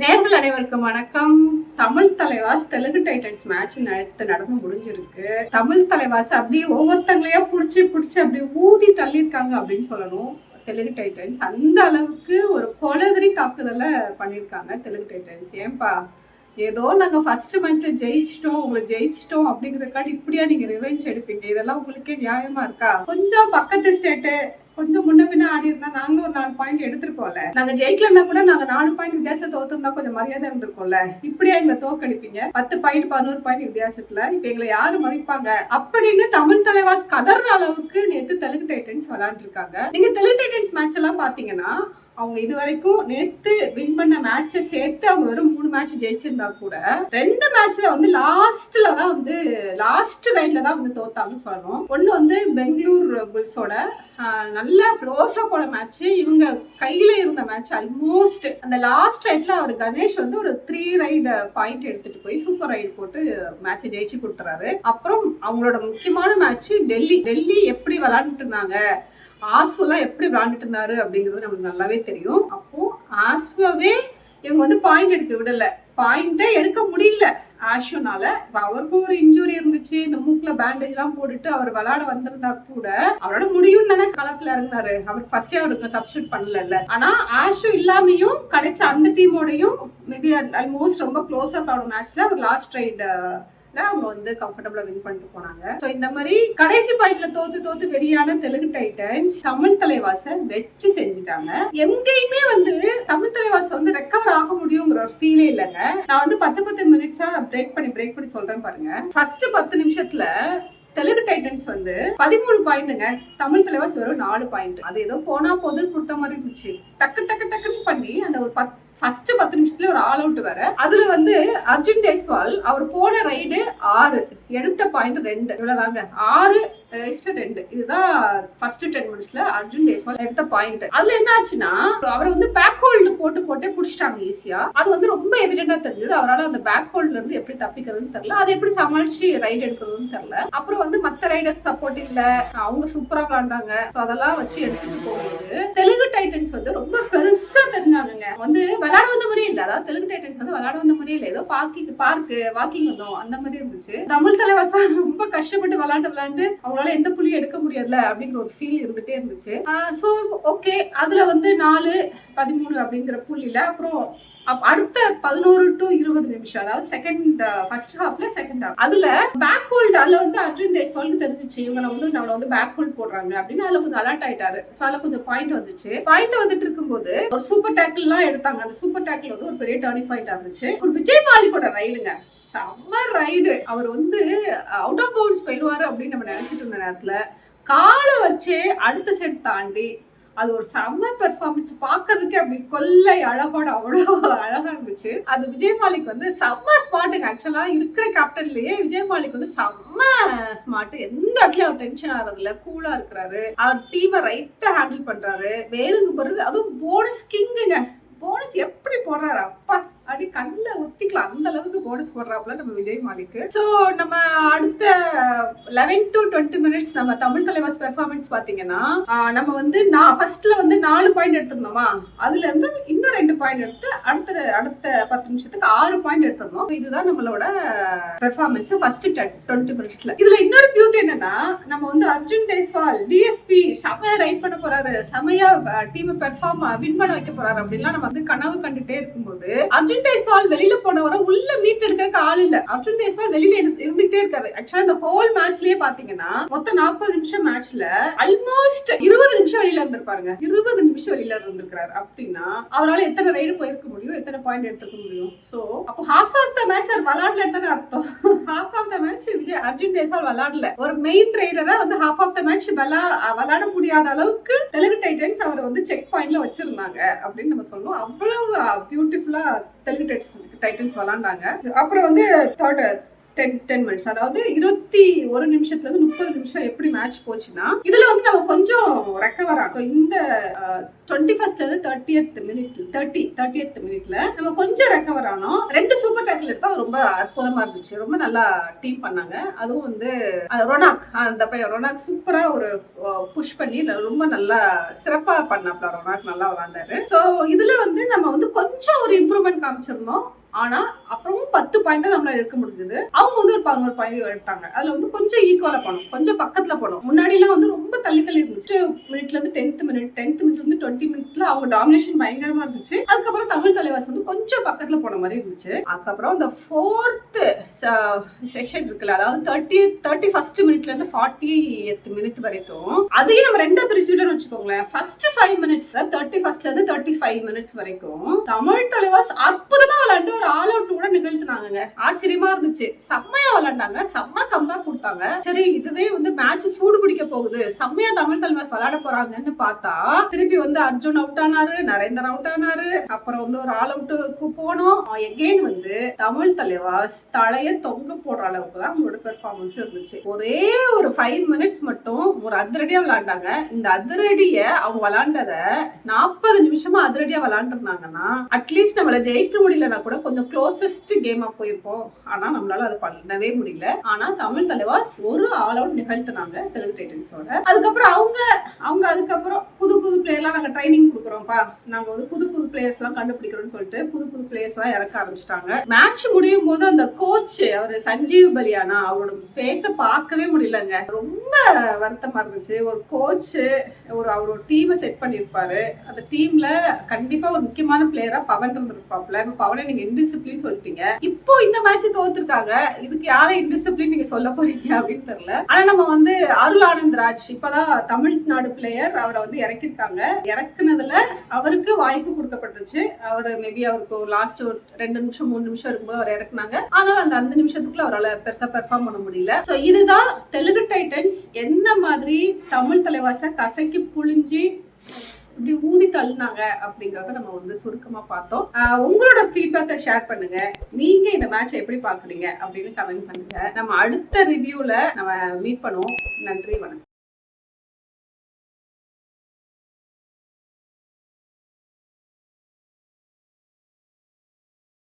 நேர்கள் அனைவருக்கும் வணக்கம். தமிழ் தலைவாஸ் தெலுங்கு டைட்டன்ஸ் மேட்ச் நடந்து முடிஞ்சிருக்கு. தமிழ் தலைவாஸ் அப்படியே ஒவ்வொருத்தங்களையா புடிச்சு அப்படி ஊதி தள்ளியிருக்காங்க அப்படின்னு சொல்லணும். தெலுங்கு டைட்டன்ஸ் அந்த அளவுக்கு ஒரு கொலவெறி தாக்குதல பண்ணிருக்காங்க தெலுங்கு டைட்டன்ஸ். ஏன்பா ஏதோ நாங்க ஃபர்ஸ்ட் மேட்ச்ல ஜெயிச்சிட்டோம், உங்களை ஜெயிச்சிட்டோம் அப்படிங்கறதுக்காண்டி இப்படியா நீங்க ரிவெஞ்ச் எடுப்பீங்க? இதெல்லாம் உங்களுக்கே நியாயமா இருக்கா? கொஞ்சம் பக்கத்து ஸ்டேட்டு கொஞ்சம் முன்ன பின்ன ஆடி இருந்தா நாங்களும் ஒரு 4 பாயிண்ட் எடுத்திருக்கோம்ல. நாங்க ஜெயிக்கலன்னா கூட நாங்க 4 பாயிண்ட் வித்தியாசம் தோத்துருந்தா கொஞ்சம் மரியாதை இருந்திருக்கோம்ல. இப்படியா எங்களை தோக்கடிப்பீங்க? 10 பாயிண்ட் 11 பாயிண்ட் வித்தியாசத்துல இப்ப எங்களை யாரு மதிப்பாங்க அப்படின்னு தமிழ் தலைவாஸ் கதற அளவுக்கு நேத்து தெலுங்கு டைட்டன்ஸ் விளையாண்டு இருக்காங்க. நீங்க தெலுங்கு டைட்டன்ஸ் மேட்ச் எல்லாம் பாத்தீங்கன்னா அவங்க இது வரைக்கும் நேத்து வின் பண்ண மேட்ச சேர்த்து அவங்க வெறும் 3 மேட்ச் ஜெயிச்சிருந்தா கூட 2 மேட்ச்ல வந்து லாஸ்ட் ரைட்ல தான் வந்து தோத்தாங்கன்னு சொல்லணும். ஒண்ணு வந்து பெங்களூர் புல்ஸோட நல்ல க்ளோஸா போன மேட்ச், இவங்க கையில இருந்த மேட்ச் ஆல்மோஸ்ட் அந்த லாஸ்ட் ரைட்ல அவர் கணேஷ் வந்து ஒரு 3 ரைடு பாயிண்ட் எடுத்துட்டு போய் சூப்பர் ரைடு போட்டு மேட்சை ஜெயிச்சு கொடுத்துறாரு. அப்புறம் அவங்களோட முக்கியமான மேட்ச் டெல்லி எப்படி விளையாண்டுட்டு இருந்தாங்க, ஆஸ்வெல்லாம் எப்படி விளையாண்டுட்டு இருந்தாரு அப்படிங்கிறது நமக்கு நல்லாவே தெரியும். அப்போ ஆஸ்வவே இவங்க வந்து பாயிண்ட் எடுக்க விடல, பாயிண்டே எடுக்க முடியல ஆஷுனால. அவருக்கும் ஒரு இன்ஜுரி இருந்துச்சு, இந்த மூக்குல பேண்டேஜ் எல்லாம் போட்டுட்டு அவர் விளையாட வந்திருந்தா கூட அவரோட முடியும் தானே களத்துல இறங்கினாரு. அவருக்கு ஃபர்ஸ்டே அவருக்கு சப்ஸ்டியூட் பண்ணல. ஆனா ஆஷு இல்லாமையும் கடைசியில அந்த டீமோடையும் மேபி ஆல்மோஸ்ட் ரொம்ப க்ளோஸ் அப் ஆன மேட்ச்ல ஒரு லாஸ்ட் ரைட் அவங்க வந்து கம்ஃபர்டபுளா வின் பண்ணிட்டு போனாங்க. சோ இந்த மாதிரி கடைசி பாயிண்ட்ல தோத்து வெறியான தெலுங்கு டைட்டன்ஸ் தமிழ் தலைவாச வச்சு செஞ்சுட்டாங்க. எங்கேயுமே வந்து தமிழ் தலைவாச வந்து ரெக்கவர் ஆக முடியுங்கிற ஒரு ஃபீலே இல்லைங்க. நான் வந்து 10 மினிட்ஸா பிரேக் பண்ணி சொல்றேன் பாருங்க. ஃபர்ஸ்ட் 10 நிமிஷத்துல தெலுங்கு டைட்டன்ஸ் வந்து 13 பாயிண்ட்ங்க, தமிழ் தலைவாஸ் வெறும் 4 பாயிண்ட். அது ஏதோ போனா போதுன்னு கொடுத்த மாதிரி இருந்துச்சு. டக்குன்னு பண்ணி அந்த ஒரு ஃபர்ஸ்ட் 10 நிமிஷத்துல ஒரு ஆல் அவுட் வேற. அதுல வந்து அர்ஜுன் தேஸ்வால் அவர் போன ரைடு 6, எடுத்த பாயிண்ட் 2, இவ்வளவுதாங்க. 6-2 இதுதான் ஃபர்ஸ்ட் 10 மினிட்ஸ்ல அர்ஜுன் தேஸ்வால் எடுத்த பாயிண்ட். அதுல என்ன ஆச்சுன்னா அவர் வந்து பேக் ஹோல்டு போட்டே புடிச்சிட்டாங்க ஈஸியா. அது வந்து ரொம்ப எவிடென்டா தெரிஞ்சது. அவரால் அந்த பேக் ஹோல்ட்ல இருந்து எப்படி தப்பிக்கிறதுன்னு தெரியல, அதை எப்படி சமாளிச்சு ரைடு எடுக்கிறதுன்னு தெரியல. அப்புறம் வந்து மத்த ரைடர்ஸ் சப்போர்ட் இல்ல, அவங்க சூப்பரா விளையாண்டாங்க. அதெல்லாம் வச்சு எடுத்துட்டு போகும்போது தெலுங்கு டைட்டன்ஸ் வந்து ரொம்ப பெருசா தெரிஞ்சாங்க. வந்து விளையாட வந்த மாதிரியே இல்ல, அதாவது தெலுங்கு டைட்டன்ஸ் வந்து விளையாட வந்த மாதிரியே இல்ல, ஏதோ வாக்கிங் வந்தோம் அந்த மாதிரி இருந்துச்சு. தமிழ் தலைவாசா ரொம்ப கஷ்டப்பட்டு விளையாண்டு அவங்களால எந்த புள்ளியும் எடுக்க முடியல அப்படிங்கிற ஒரு ஃபீல் இருந்துட்டே இருந்துச்சு. சோ ஓகே, அதுல வந்து 4-13 அப்படிங்கிற புள்ளியில அப்புறம் அடுத்த 11 to 20 நிமிஷம், அதாவது ஃபர்ஸ்ட் ஹாஃப்ல செகண்ட் ஹாஃப், அதுல பேக் ஹோல்ட் அதுல வந்து அர்ஜுன் தேஸ்வாலுக்கு தெரிஞ்சிச்சு இவங்க நம்மள வந்து பேக் ஹோல்ட் போடுறாங்க அப்படின்னு. அதுல கொஞ்சம் அலர்ட் ஆயிட்டாரு. சோ அதுல கொஞ்சம் பாயிண்ட் வந்துச்சு. பாயிண்ட் வந்துட்டு இருக்கும்போது ஒரு சூப்பர் டேக்கிள் எல்லாம் எடுத்தாங்க. அந்த சூப்பர் டேக்கிள் வந்து ஒரு பெரிய டர்னிங் பாயிண்ட் இருந்துச்சு. ஒரு விஜய் மாலிக்கோட ரைடுங்க, செம்ம ரைடு. அவர் வந்து அவுட் ஆஃப் பவுண்ட்ஸ் போயிடுவாரு அப்படின்னு நம்ம நினைச்சிட்டு இருந்த நேரத்துல காலை வச்சே அடுத்த செட் தாண்டி அது ஒரு செம்ம பெர்ஃபார்மன்ஸ். பாக்குறதுக்கு அப்படி கொள்ளை அழகோட அவ்வளவு அழகா இருந்துச்சு. அது விஜய் மாலிக் வந்து செம்ம ஸ்மார்ட்டுங்க. ஆக்சுவலா இருக்கிற கேப்டன்லயே விஜய் மாலிக் வந்து செம்ம ஸ்மார்ட். எந்த இடத்துல அவர் டென்ஷன் ஆறதுல கூலா இருக்கிறாரு. அவர் டீமை ரைட்டா ஹேண்டில் பண்றாரு. வேறுங்க போறது, அதுவும் போனஸ் கிங்குங்க. போனஸ் எப்படி போடுறாரு அப்பா, அப்படி கண்ணுல ஒத்திக்கலாம் அந்த அளவுக்கு போனஸ் போடுறாப்புல நம்ம விஜய் மாலிக். சோ நம்ம அடுத்த 11 to 20 மினிட்ஸ் நம்ம தமிழ் தலைவாஸ் பெர்ஃபார்மன்ஸ் பாத்தீங்கன்னா நம்ம வந்து ஃபர்ஸ்ட்ல வந்து 4 பாயிண்ட் எடுத்திருந்தோமா, அதுல இருந்து இன்னும் 2 பாயிண்ட் எடுத்து அடுத்த 10 நிமிஷத்துக்கு 6 பாயிண்ட் எடுத்திருந்தோம். இதுதான் நம்மளோட பெர்ஃபார்மன்ஸ் ஃபர்ஸ்ட் 20 மினிட்ஸ்ல. இதுல இன்னொரு பியூட்டி என்னன்னா நம்ம வந்து அர்ஜுன் தேஸ்வால் டிஎஸ்பி செமையா ரைட் பண்ண போறாரு, செமையா டீம் வின் பண்ண வைக்க போறாரு அப்படின்லாம் நம்ம வந்து கனவு கண்டுட்டே இருக்கும்போது அர்ஜுன் தேஸ்வால் வெளியில போனவரை உள்ள மீட் எடுக்கிறதுக்கு ஆள் இல்ல. அர்ஜுன் தேஸ்வால் வெளியில இருந்துட்டே இருக்காரு. ஆக்சுவலா இந்த ஹோல் மேட்ச்லயே பாத்தீங்கன்னா மொத்தம் 40 நிமிஷம் மேட்ச்ல ஆல்மோஸ்ட் 20 நிமிஷம் வெளியில இருந்திருப்பாருங்க. 20 நிமிஷம் வெளியில இருந்திருக்காரு அப்படின்னா அவரால் எத்தனை ரைடு போயிருக்க முடியும், எத்தனை பாயிண்ட் எடுத்துக்க முடியும்? சோ அப்போ ஹாஃப் ஆஃப் த மேட்ச் அவர் விளையாடலன்னு அர்த்தம். Half of the match Arjun Deswal விளையாடல. ஒரு மெயின் ரைடரை வந்து ஹாஃப் ஆஃப் த மேட்ச் விளையாட முடியாத அளவுக்கு தெலுங்கு டைட்டன்ஸ் அவர் வந்து செக் பாயிண்ட்ல வச்சிருந்தாங்க அப்படின்னு நம்ம சொல்லுவோம். அவ்வளவு பியூட்டிஃபுல்லா தெலுங்கு டைட்டன்ஸ் விளையாண்டாங்க. அப்புறம் வந்து 10 minutes, அதாவது 21 நிமிஷத்துல இருந்து 30 நிமிஷம் எப்படி மேட்ச் போச்சுன்னா இதுல வந்து நம்ம கொஞ்சம் ரெக்கவர் ஆகும். இந்த 21st இருந்து 30th மினிட்ல நம்ம கொஞ்சம் ரெக்கவர் ஆனோம். 2 சூப்பர் டேக்கிள் எடுத்தா ரொம்ப அற்புதமா இருந்துச்சு. ரொம்ப நல்லா டீம் பண்ணாங்க. அதுவும் வந்து ரொனாக், அந்த பையன் ரொனாக் சூப்பரா ஒரு புஷ் பண்ணி ரொம்ப நல்லா சிறப்பா பண்ணாப்ல. ரொனாக் நல்லா விளையாண்டாரு. சோ இதுல வந்து நம்ம வந்து கொஞ்சம் ஒரு இம்ப்ரூவ்மெண்ட் காமிச்சிருந்தோம். ஆனா அப்புறமும் 10 பாயிண்ட் நம்மளால எடுக்க முடிஞ்சது. அவங்க வந்து ஒரு 11 பாயிண்ட் எடுத்தாங்க. அதுல வந்து கொஞ்சம் ஈக்குவலா போனோம், கொஞ்சம் பக்கத்துல போனோம். முன்னாடி எல்லாம் வந்து ரொம்ப தள்ளி இருந்துச்சு. மினிட்ல இருந்து 10th மினிட்ல இருந்து 20 மினிட்ல அவங்க டாமினேஷன் பயங்கரமா இருந்துச்சு. அதுக்கப்புறம் தமிழ் தலைவாஸ் வந்து கொஞ்சம் பக்கத்துல போன மாதிரி இருந்துச்சு. அதுக்கப்புறம் இந்த 4th செக்ஷன் இருக்குல்ல, அதாவது 31st மினிட்ல இருந்து 40th மினிட் வரைக்கும் அதையும் நம்ம ரெண்டா பிரிச்சுட்டோம்னு வச்சுக்கோங்களேன். ஃபர்ஸ்ட் 5 மினிட்ஸ் 31st இருந்து 35 மினிட்ஸ் வரைக்கும் தமிழ் தலைவாஸ் அற்புதமா விளையாண்டு ஒரு ஆல் அவுட் கூட நிகழ்த்தினாங்க. ஆச்சரியமா இருந்துச்சு. செம்மையா விளையாண்டாங்க, செம்ம கம்பேக் கொடுத்தாங்க. சரி, இதுவே வந்து மேட்ச் சூடு பிடிக்க போகுது, செம்மையா தமிழ் தலைவாஸ் விளையாட போறாங்கன்னு பார்த்தா திருப்பி வந்து அர்ஜுன் அவுட் ஆனாரு, நரேந்தர் அவுட் ஆனாரு. அப்புறம் வந்து ஒரு ஆல் அவுட்டுக்கு போனோம். எகெயின் வந்து தமிழ் தலைவாஸ் தலைய தொங்க போடுற அளவுக்கு தான் அவங்களோட பெர்ஃபார்மன்ஸ் இருந்துச்சு. ஒரே ஒரு 5 மினிட்ஸ் மட்டும் ஒரு அதிரடியா விளையாண்டாங்க. இந்த அதிரடிய அவங்க விளையாண்டத 40 நிமிஷமா அதிரடியா விளையாண்டுருந்தாங்கன்னா அட்லீஸ்ட் நம்மள ஜெயிக்க முடியலன்னா கூட கொஞ்சம் க்ளோசஸ்ட் கேமா போயிருப்போம். ஆனா நம்மளால அதை பண்ணவே முடியல. ஆனா தமிழ் தலைவாஸ் ஒரு ஆல் அவுட் நிகழ்த்தினாங்க தெலுங்கு டைட்டன்ஸோட. அதுக்கப்புறம் அவங்க அதுக்கப்புறம் புது பிளேயர்லாம் நாங்க ட்ரைனிங் கொடுக்குறோம்ப்பா, நாங்க வந்து புது பிளேயர்ஸ் எல்லாம் கண்டுபிடிக்கிறோம்னு சொல்லிட்டு புது பிளேயர்ஸ் எல்லாம் இறக்க ஆரம்பிச்சிட்டாங்க. மேட்ச் முடியும் போது அந்த கோச் அவரு சஞ்சீவ் பலியானா அவரோட பேச பார்க்கவே முடியலங்க. ரொம்ப வருத்தமா இருந்துச்சு. ஒரு கோச் அவரோட டீமை செட் பண்ணிருப்பாரு. அந்த டீம்ல கண்டிப்பா ஒரு முக்கியமான பிளேயரா பவன் இருந்திருப்பாப்ல. பவனை நீங்க இன்டிசிப்ளின் சொல்லிட்டீங்க. இப்போ இந்த மேட்ச் தோத்துருக்காங்க, இதுக்கு யாரை இன்டிசிப்ளின் நீங்க சொல்ல போறீங்க அப்படின்னு தெரியல. ஆனா நம்ம வந்து அருள் ஆனந்த் ராஜ் இப்பதான் தமிழ்நாடு பிளேயர், அவரை வந்து இறக்கிருக்காங்க. இறக்குனதுல அவருக்கு வாய்ப்பு கொடுக்கப்பட்டுச்சு. அவரு மேபி அவருக்கு லாஸ்ட் 2 நிமிஷம் 3 நிமிஷம் இருக்கும்போது அவர் இறக்குனாங்க. ஆனால் அந்த 5 நிமிஷத்துக்குள்ள அவரால் பெருசா பெர்ஃபார்ம் பண்ண முடியல. சோ இதுதான் தெலுங்கு டைட்டன்ஸ் என்ன மாதிரி தமிழ் தலைவாச கசக்கி புழிஞ்சி இப்படி ஊதி தள்ளினாங்க அப்படிங்கறத நம்ம வந்து சுருக்கமா பார்த்தோம். உங்களோட ஃபீட்பேக்கை ஷேர் பண்ணுங்க. நீங்க இந்த மேட்சை எப்படி பாக்குறீங்க அப்படின்னு கமெண்ட் பண்ணுங்க. நம்ம அடுத்த ரிவ்யூல நம்ம மீட் பண்ணுவோம். நன்றி, வணக்கம்.